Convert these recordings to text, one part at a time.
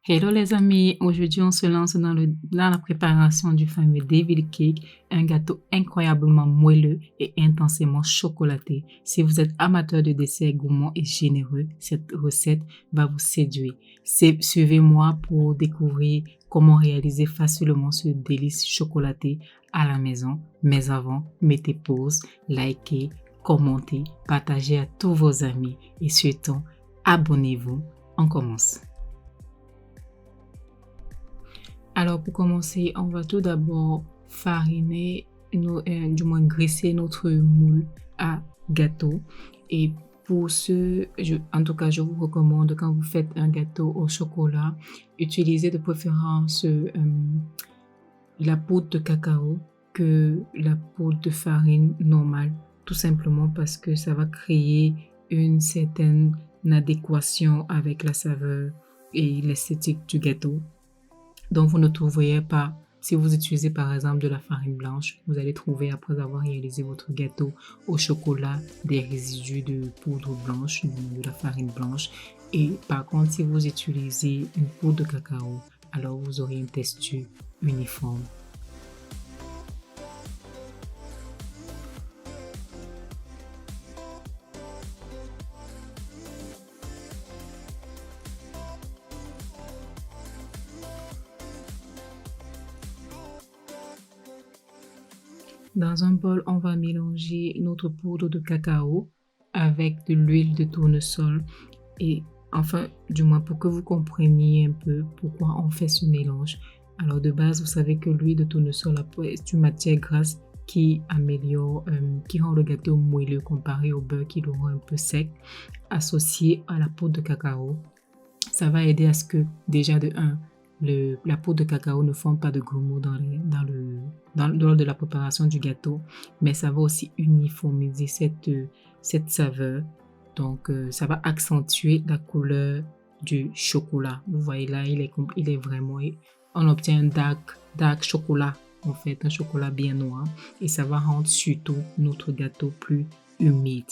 Hello les amis, aujourd'hui on se lance dans la préparation du fameux David Cake, un gâteau incroyablement moelleux et intensément chocolaté. Si vous êtes amateur de desserts gourmands et généreux, cette recette va vous séduire. Suivez-moi pour découvrir comment réaliser facilement ce délice chocolaté à la maison. Mais avant, mettez pause, likez, commentez, partagez à tous vos amis et surtout, abonnez-vous. On commence. Alors pour commencer, on va tout d'abord fariner, du moins graisser notre moule à gâteau. Et pour ce, en tout cas, je vous recommande quand vous faites un gâteau au chocolat, utilisez de préférence la poudre de cacao que la poudre de farine normale, tout simplement parce que ça va créer une certaine adéquation avec la saveur et l'esthétique du gâteau. Donc, vous ne trouverez pas, si vous utilisez par exemple de la farine blanche, vous allez trouver après avoir réalisé votre gâteau au chocolat des résidus de poudre blanche, de la farine blanche. Et par contre, si vous utilisez une poudre de cacao, alors vous aurez une texture uniforme. Dans un bol, on va mélanger notre poudre de cacao avec de l'huile de tournesol et enfin, du moins pour que vous compreniez un peu pourquoi on fait ce mélange. Alors de base, vous savez que l'huile de tournesol est une matière grasse qui améliore, qui rend le gâteau moelleux comparé au beurre qui le rend un peu sec. Associé à la poudre de cacao, ça va aider à ce que déjà de 1, la poudre de cacao ne forme pas de grumeaux lors de la préparation du gâteau, mais ça va aussi uniformiser cette saveur. Donc, ça va accentuer la couleur du chocolat. Vous voyez là, il est vraiment, on obtient un dark chocolat, en fait, un chocolat bien noir, et ça va rendre surtout notre gâteau plus humide.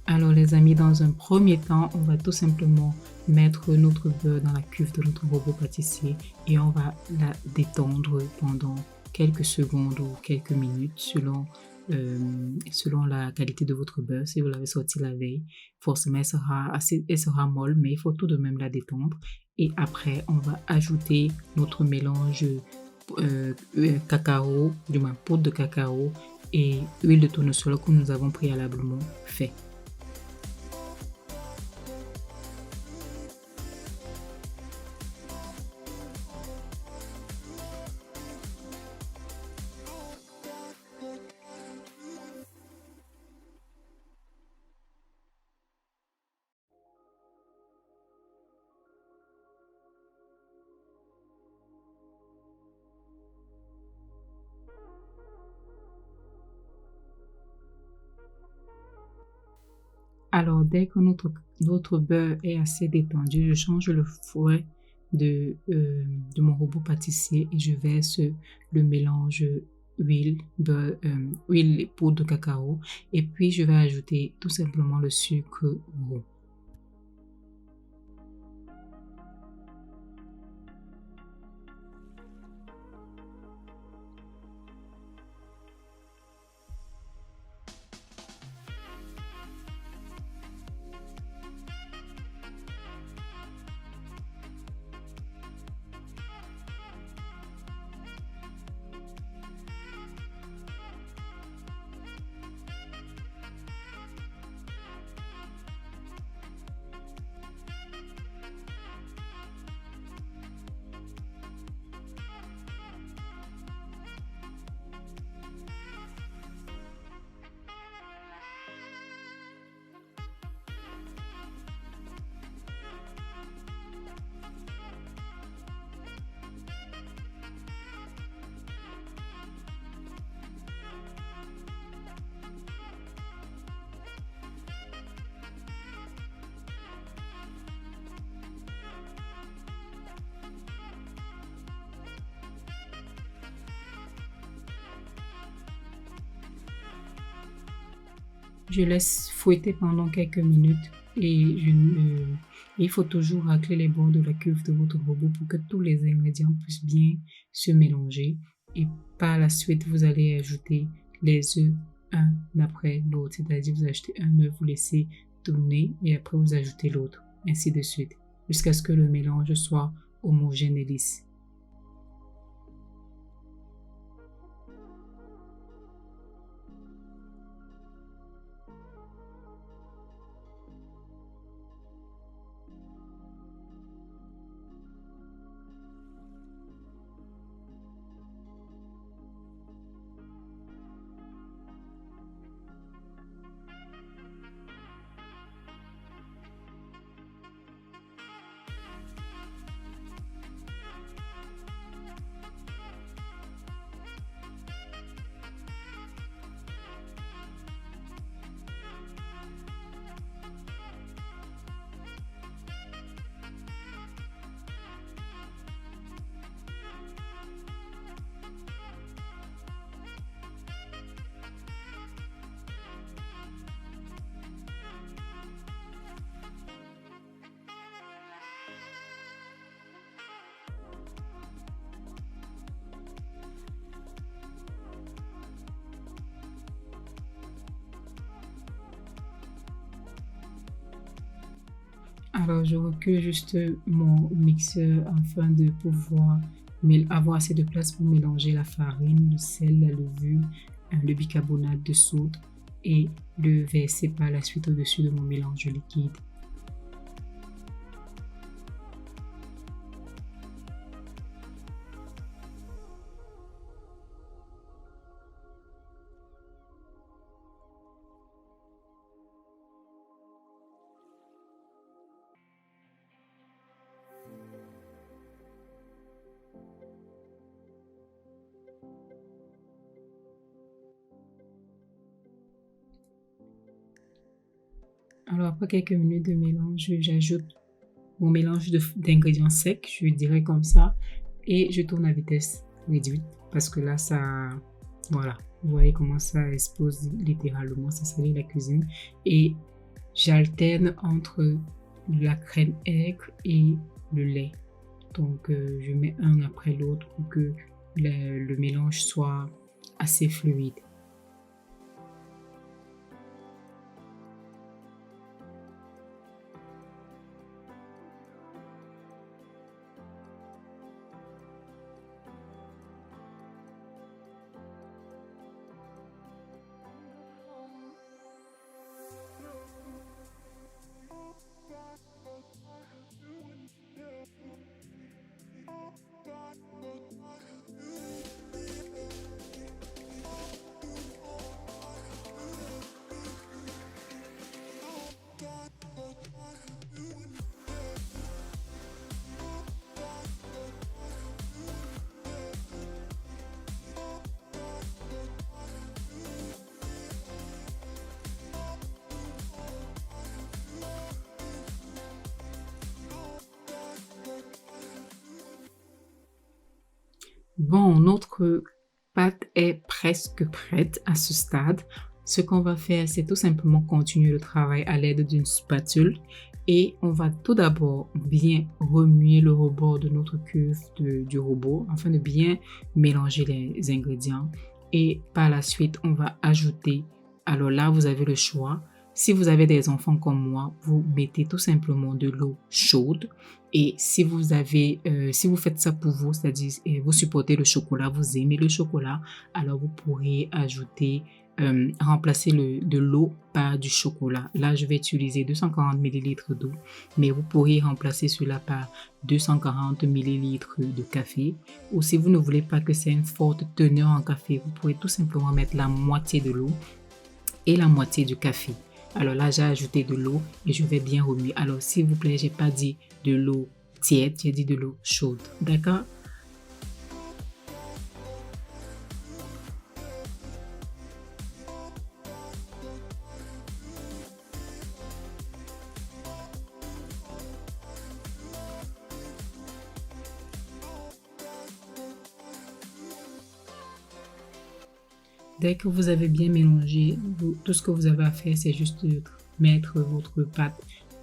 Alors les amis, dans un premier temps, on va tout simplement mettre notre beurre dans la cuve de notre robot pâtissier et on va la détendre pendant quelques secondes ou quelques minutes selon la qualité de votre beurre. Si vous l'avez sorti la veille, forcément elle sera molle, mais il faut tout de même la détendre. Et après, on va ajouter notre mélange cacao, du moins poudre de cacao et huile de tournesol que nous avons préalablement fait. Alors, dès que notre beurre est assez détendu, je change le fouet de mon robot pâtissier et je verse le mélange huile et poudre de cacao. Et puis, je vais ajouter tout simplement le sucre roux. Je laisse fouetter pendant quelques minutes et il faut toujours racler les bords de la cuve de votre robot pour que tous les ingrédients puissent bien se mélanger. Et par la suite, vous allez ajouter les œufs un après l'autre. C'est-à-dire, vous achetez un œuf, vous laissez tourner et après vous ajoutez l'autre, ainsi de suite, jusqu'à ce que le mélange soit homogène et lisse. Alors, je recule juste mon mixeur afin de pouvoir avoir assez de place pour mélanger la farine, le sel, la levure, le bicarbonate de soude et le verser par la suite au-dessus de mon mélange liquide. Alors, après quelques minutes de mélange, j'ajoute mon mélange d'ingrédients secs, je dirais comme ça, et je tourne à vitesse réduite parce que là, voilà, vous voyez comment ça explose littéralement, ça salit la cuisine. Et j'alterne entre la crème aigre et le lait. Donc, je mets un après l'autre pour que le mélange soit assez fluide. Bon, notre pâte est presque prête à ce stade. Ce qu'on va faire, c'est tout simplement continuer le travail à l'aide d'une spatule et on va tout d'abord bien remuer le rebord de notre cuve du robot afin de bien mélanger les ingrédients. Et par la suite, on va ajouter, alors là, vous avez le choix. Si vous avez des enfants comme moi, vous mettez tout simplement de l'eau chaude. Et si si vous faites ça pour vous, c'est-à-dire vous supportez le chocolat, vous aimez le chocolat, alors vous pourrez remplacer de l'eau par du chocolat. Là, je vais utiliser 240 ml d'eau, mais vous pourriez remplacer cela par 240 ml de café. Ou si vous ne voulez pas que c'est une forte teneur en café, vous pouvez tout simplement mettre la moitié de l'eau et la moitié du café. Alors là, j'ai ajouté de l'eau et je vais bien remuer. Alors, s'il vous plaît, j'ai pas dit de l'eau tiède, j'ai dit de l'eau chaude. D'accord? Dès que vous avez bien mélangé, tout ce que vous avez à faire, c'est juste de mettre votre pâte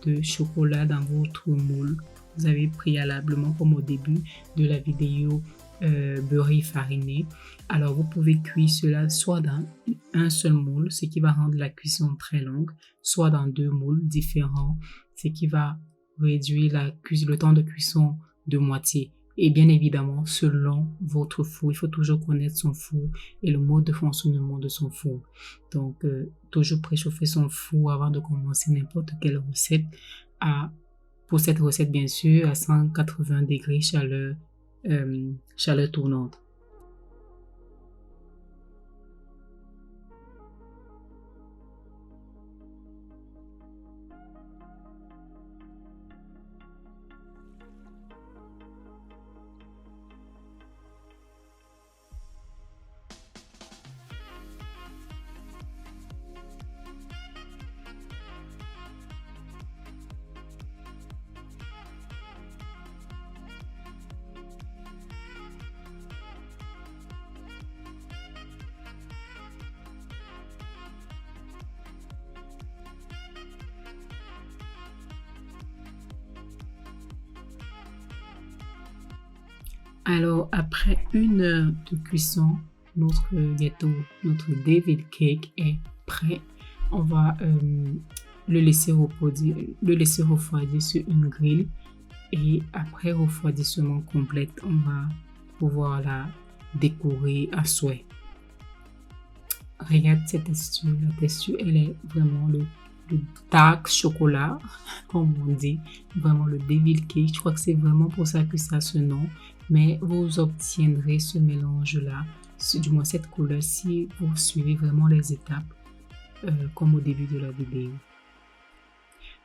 de chocolat dans votre moule. Vous avez préalablement, comme au début de la vidéo, beurré fariné. Alors, vous pouvez cuire cela soit dans un seul moule, ce qui va rendre la cuisson très longue, soit dans 2 moules différents, ce qui va réduire le temps de cuisson de moitié. Et bien évidemment, selon votre four, il faut toujours connaître son four et le mode de fonctionnement de son four. Donc, toujours préchauffer son four avant de commencer n'importe quelle recette. Pour cette recette, bien sûr, à 180 degrés chaleur tournante. Alors, après 1 heure de cuisson, notre gâteau, notre David Cake est prêt. On va le laisser refroidir sur une grille. Et après refroidissement complet, on va pouvoir la décorer à souhait. Regarde cette texture. La texture, elle est vraiment le dark chocolat, comme on dit. Vraiment le devil cake. Je crois que c'est vraiment pour ça que ça a ce nom. Mais vous obtiendrez ce mélange-là, du moins cette couleur, si vous suivez vraiment les étapes, comme au début de la vidéo.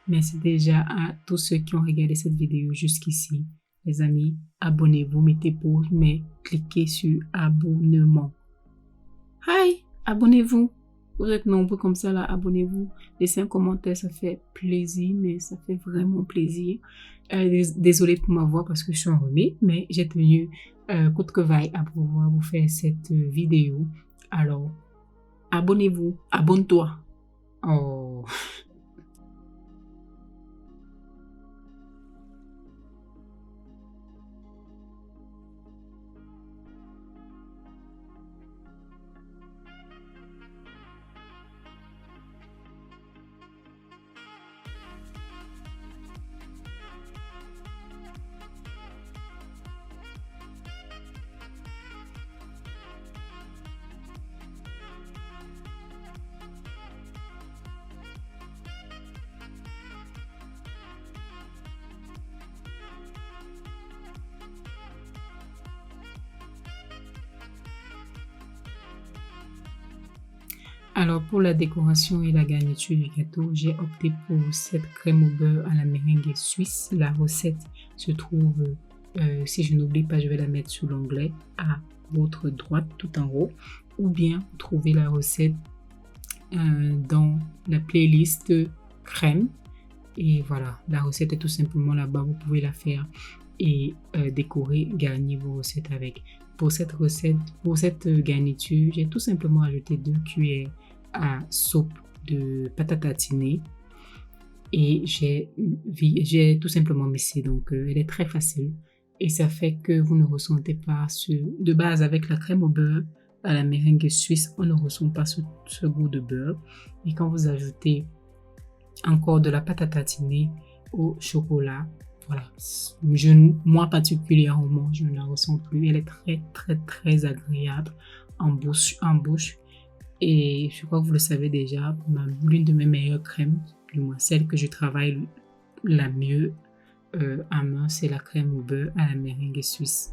Merci déjà à tous ceux qui ont regardé cette vidéo jusqu'ici. Les amis, abonnez-vous, mettez pause, mais cliquez sur abonnement. Hi, abonnez-vous. Vous êtes nombreux comme ça là, abonnez-vous. Laissez un commentaire, ça fait plaisir, mais ça fait vraiment plaisir. Désolée pour ma voix parce que je suis enrhumée, mais j'ai tenu coûte que vaille à pouvoir vous faire cette vidéo. Alors, abonnez-vous, abonne-toi. Oh. Alors pour la décoration et la garniture du gâteau, j'ai opté pour cette crème au beurre à la meringue suisse. La recette se trouve, si je n'oublie pas, je vais la mettre sur l'onglet à votre droite tout en haut. Ou bien trouver la recette dans la playlist crème. Et voilà, la recette est tout simplement là-bas. Vous pouvez la faire et décorer, garnir vos recettes avec. Pour cette recette, pour cette garniture, j'ai tout simplement ajouté 2 cuillères à soupe de pâte à tartiner et j'ai tout simplement mixé. Donc, elle est très facile et ça fait que vous ne ressentez pas de base avec la crème au beurre à la meringue suisse, on ne ressent pas ce goût de beurre. Et quand vous ajoutez encore de la pâte à tartiner au chocolat, voilà, moi particulièrement, je ne la ressens plus. Elle est très très très agréable en bouche. Et je crois que vous le savez déjà, l'une de mes meilleures crèmes, du moins celle que je travaille la mieux à main, c'est la crème au beurre à la meringue suisse.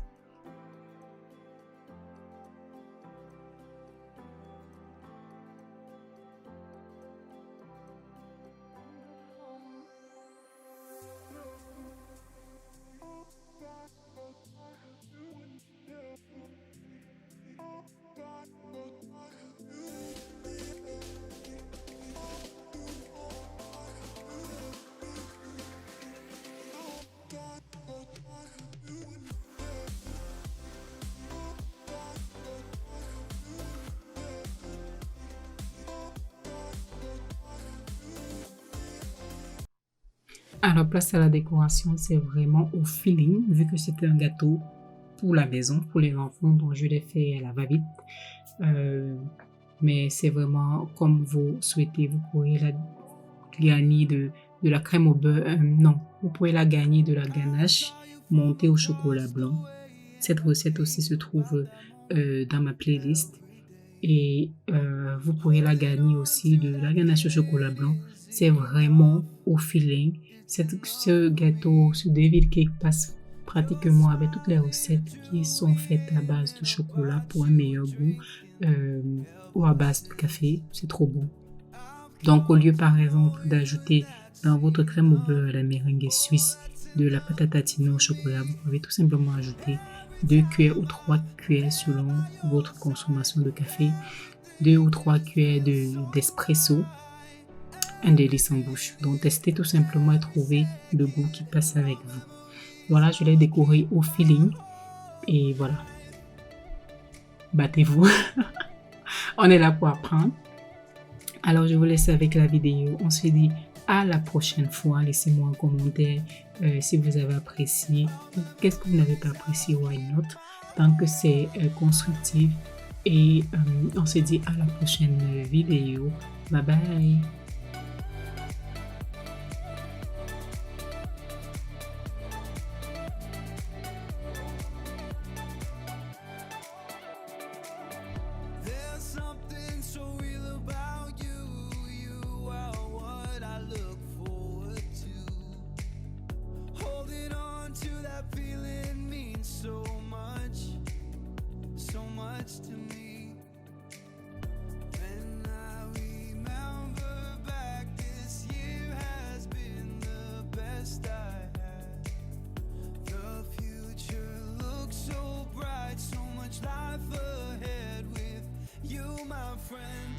Alors, place à la décoration, c'est vraiment au feeling, vu que c'est un gâteau pour la maison, pour les enfants, donc je l'ai fait à la va-vite. Mais c'est vraiment comme vous souhaitez. Vous pourrez la gagner de la crème au beurre. Non, vous pouvez la gagner de la ganache montée au chocolat blanc. Cette recette aussi se trouve dans ma playlist. Et vous pourrez la gagner aussi de la ganache au chocolat blanc. C'est vraiment au feeling. Ce gâteau, ce devil cake passe pratiquement avec toutes les recettes qui sont faites à base de chocolat pour un meilleur goût ou à base de café. C'est trop bon. Donc, au lieu, par exemple, d'ajouter dans votre crème au beurre la meringue suisse de la pâte à tartiner au chocolat, vous pouvez tout simplement ajouter 2 cuillères ou 3 cuillères selon votre consommation de café, 2 ou 3 cuillères d'espresso, un délice en bouche. Donc, testez tout simplement et trouvez le goût qui passe avec vous. Voilà, je l'ai décoré au feeling et voilà. Battez-vous. On est là pour apprendre. Alors, je vous laisse avec la vidéo. On se dit à la prochaine fois. Laissez-moi un commentaire si vous avez apprécié. Qu'est-ce que vous n'avez pas apprécié? Why not? Tant que c'est constructif. Et on se dit à la prochaine vidéo. Bye bye. To me, when I remember back, this year has been the best I had. The future looks so bright, so much life ahead with you, my friend.